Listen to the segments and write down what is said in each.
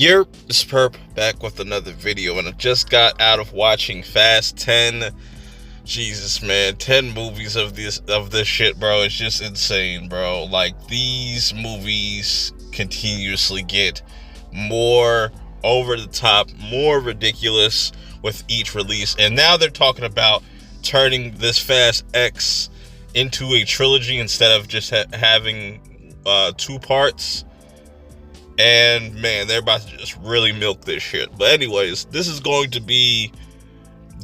It's Perp back with another video, and I just got out of watching Fast 10. Jesus, man, 10 movies of this shit, bro. It's just insane, bro. Like, these movies continuously get more over the top, more ridiculous with each release. And now they're talking about turning this Fast X into a trilogy instead of just having 2 parts. And man, they're about to just really milk this shit. But anyways, this is going to be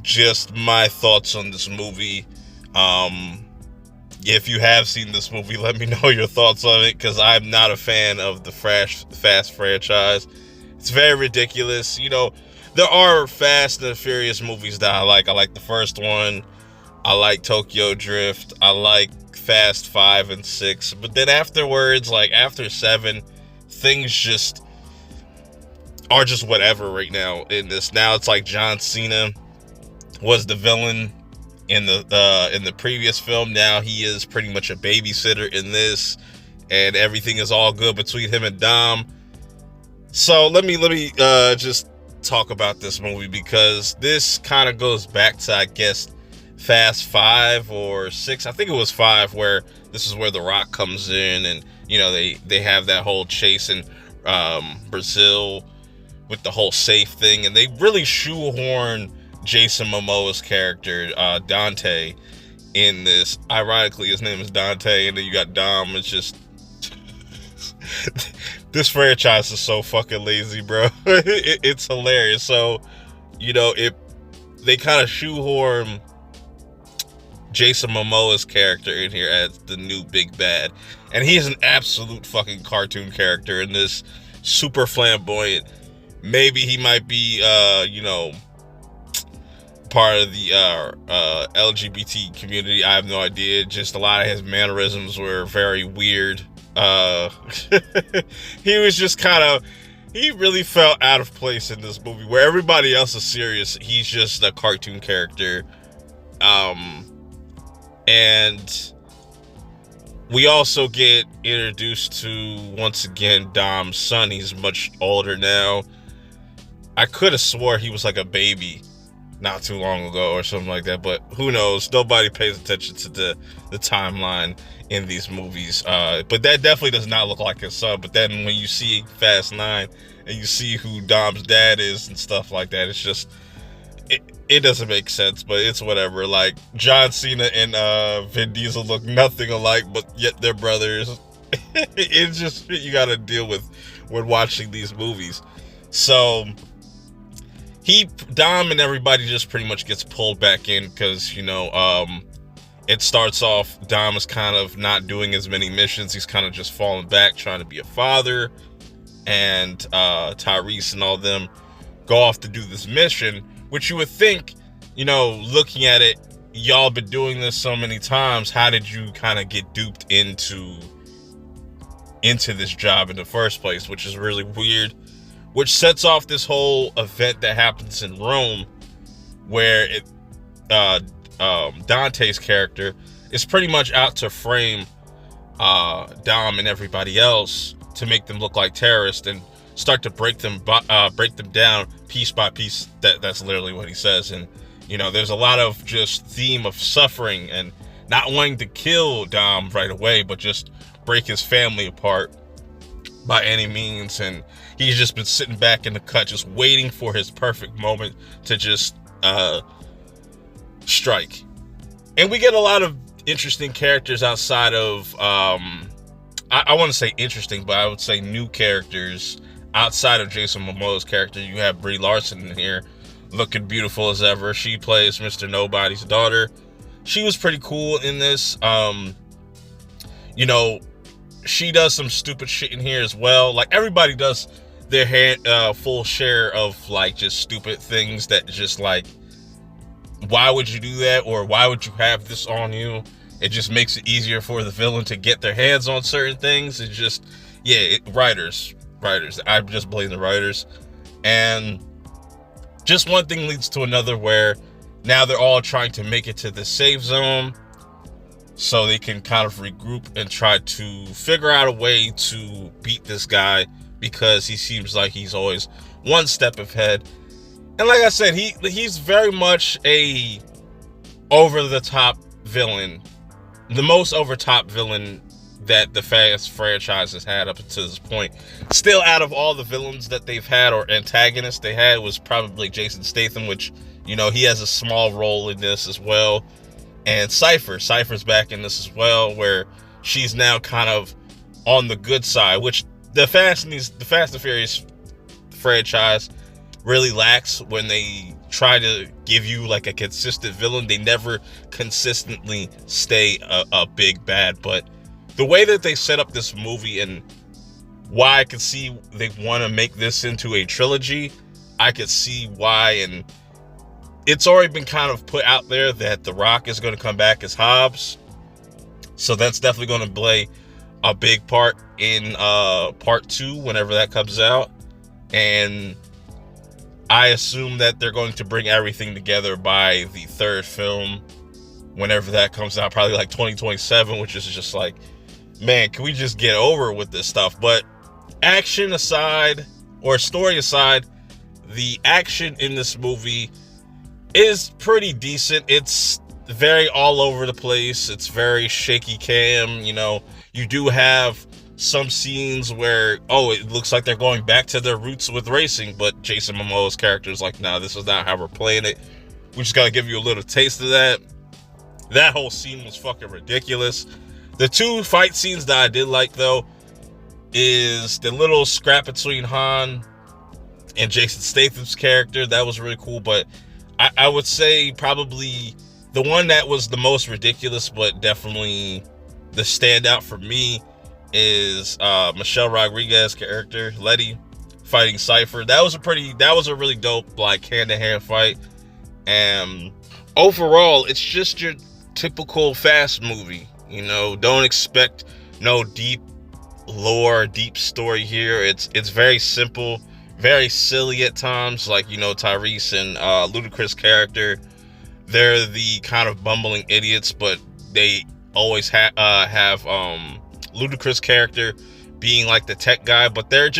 just my thoughts on this movie. If you have seen this movie, let me know your thoughts on it, because I'm not a fan of the Fast franchise. It's very ridiculous. You know, there are Fast and Furious movies that I like. I like the first one. I like Tokyo Drift. I like Fast 5 and 6. But then afterwards, like after 7, things just are just whatever right now in this. Now it's like John Cena was the villain in the previous film. Now he is pretty much a babysitter in this, and everything is all good between him and Dom. So let me just talk about this movie, because this kind of goes back to, I guess, Fast 5 or 6. I think it was 5, where this is where The Rock comes in, and you know, they have that whole chase in Brazil with the whole safe thing, and they really shoehorn Jason Momoa's character, Dante, in this. Ironically, his name is Dante, and then you got Dom. It's just this franchise is so fucking lazy, bro. It's hilarious. So, you know, they kind of shoehorn Jason Momoa's character in here as the new big bad, and he's an absolute fucking cartoon character in this, super flamboyant. Maybe he might be you know, part of the LGBT community. I have no idea. Just a lot of his mannerisms were very weird. He was just he really felt out of place in this movie, where everybody else is serious. He's just a cartoon character. And we also get introduced to, once again, Dom's son. He's much older now. I could have swore he was like a baby not too long ago or something like that, but who knows? Nobody pays attention to the timeline in these movies. But that definitely does not look like his son. But then when you see Fast 9 and you see who Dom's dad is and stuff like that, it's just... It doesn't make sense, but it's whatever. Like, John Cena and Vin Diesel look nothing alike, but yet they're brothers. It's just shit you gotta deal with when watching these movies. So Dom and everybody just pretty much gets pulled back in, because, you know, it starts off, Dom is kind of not doing as many missions. He's kind of just falling back, trying to be a father, and Tyrese and all them go off to do this mission, which you would think, you know, looking at it, y'all been doing this so many times, how did you kind of get duped into this job in the first place? Which is really weird, which sets off this whole event that happens in Rome, where Dante's character is pretty much out to frame Dom and everybody else, to make them look like terrorists and start to break them down piece by piece. That's literally what he says. And you know, there's a lot of just theme of suffering and not wanting to kill Dom right away, but just break his family apart by any means. And he's just been sitting back in the cut, just waiting for his perfect moment to just strike. And we get a lot of interesting characters outside of I want to say interesting, but I would say new characters. Outside of Jason Momoa's character, you have Brie Larson in here, looking beautiful as ever. She plays Mr. Nobody's daughter. She was pretty cool in this. You know, she does some stupid shit in here as well. Like, everybody does their full share of, like, just stupid things that just, like, why would you do that? Or why would you have this on you? It just makes it easier for the villain to get their hands on certain things. It's just, yeah, writers. I just blame the writers. And just one thing leads to another, where now they're all trying to make it to the safe zone so they can kind of regroup and try to figure out a way to beat this guy because he seems like he's always one step ahead. And like I said, he's very much a over the top villain, the most over top villain that the Fast franchise has had up until this point. Still, out of all the villains that they've had or antagonists they had, was probably Jason Statham, which, you know, he has a small role in this as well. And Cypher's back in this as well, where she's now kind of on the good side, which the Fast and Furious franchise really lacks. When they try to give you like a consistent villain, they never consistently stay a big bad. But the way that they set up this movie, and why I could see they want to make this into a trilogy, I could see why. And it's already been kind of put out there that The Rock is going to come back as Hobbs, so that's definitely going to play a big part in part 2 whenever that comes out. And I assume that they're going to bring everything together by the third film, whenever that comes out, probably like 2027, which is just like, man, can we just get over with this stuff? But action aside, or story aside, the action in this movie is pretty decent. It's very all over the place. It's very shaky cam. You know, you do have some scenes where, oh, it looks like they're going back to their roots with racing, but Jason Momoa's character is like, nah, this is not how we're playing it. We just gotta give you a little taste of that. That whole scene was fucking ridiculous. The two fight scenes that I did like, though, is the little scrap between Han and Jason Statham's character. That was really cool. But I would say probably the one that was the most ridiculous, but definitely the standout for me, is Michelle Rodriguez's character, Letty, fighting Cypher. That was a really dope, like, hand-to-hand fight. And overall, it's just your typical Fast movie. You know, don't expect no deep lore, deep story here. It's very simple, very silly at times. Like, you know, Tyrese and Ludacris' character, they're the kind of bumbling idiots, but they always have Ludacris' character being like the tech guy, but they're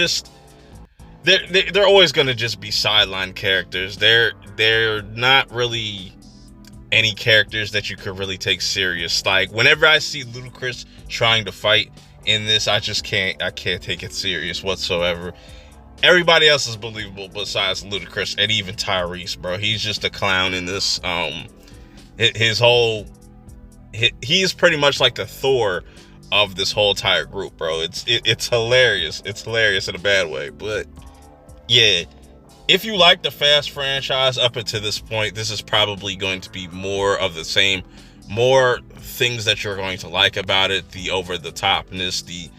always gonna just be sideline characters. They're not really any characters that you could really take serious. Like, whenever I see Ludacris trying to fight in this, I can't take it serious whatsoever. Everybody else is believable besides Ludacris, and even Tyrese, bro. He's just a clown in this. He's pretty much like the Thor of this whole entire group, bro. It's hilarious. It's hilarious in a bad way. But yeah, if you like the Fast franchise up until this point, this is probably going to be more of the same. More things that you're going to like about it. The over-the-topness, the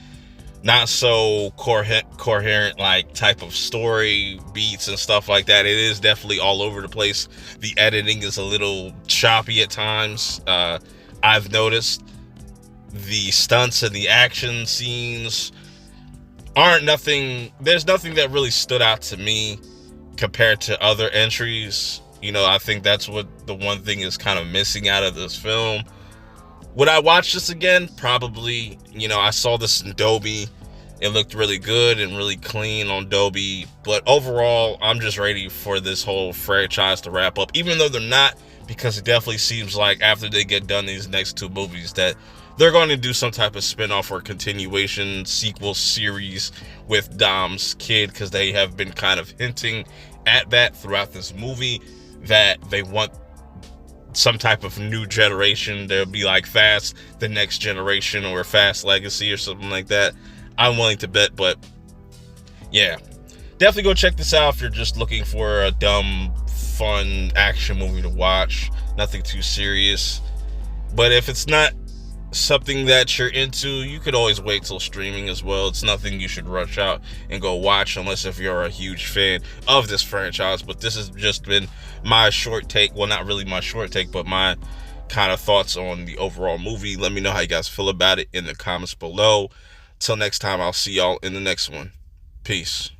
not so coherent like type of story beats and stuff like that. It is definitely all over the place. The editing is a little choppy at times. I've noticed the stunts and the action scenes there's nothing that really stood out to me compared to other entries. You know, I think that's what the one thing is kind of missing out of this film. Would I watch this again? Probably. You know, I saw this in Dolby. It looked really good and really clean on Dolby. But overall, I'm just ready for this whole franchise to wrap up. Even though they're not, because it definitely seems like after they get done these next two movies that they're going to do some type of spin-off or continuation sequel series with Dom's kid, because they have been kind of hinting at that throughout this movie, that they want some type of new generation. There'll be like Fast the Next Generation or Fast Legacy or something like that. I'm willing to bet. But yeah, definitely go check this out if you're just looking for a dumb, fun action movie to watch. Nothing too serious. But if it's not something that you're into, you could always wait till streaming as well. It's nothing you should rush out and go watch unless if you're a huge fan of this franchise. But this has just been my short take. Well, not really my short take, but my kind of thoughts on the overall movie. Let me know how you guys feel about it in the comments below. Till next time, I'll see y'all in the next one. Peace.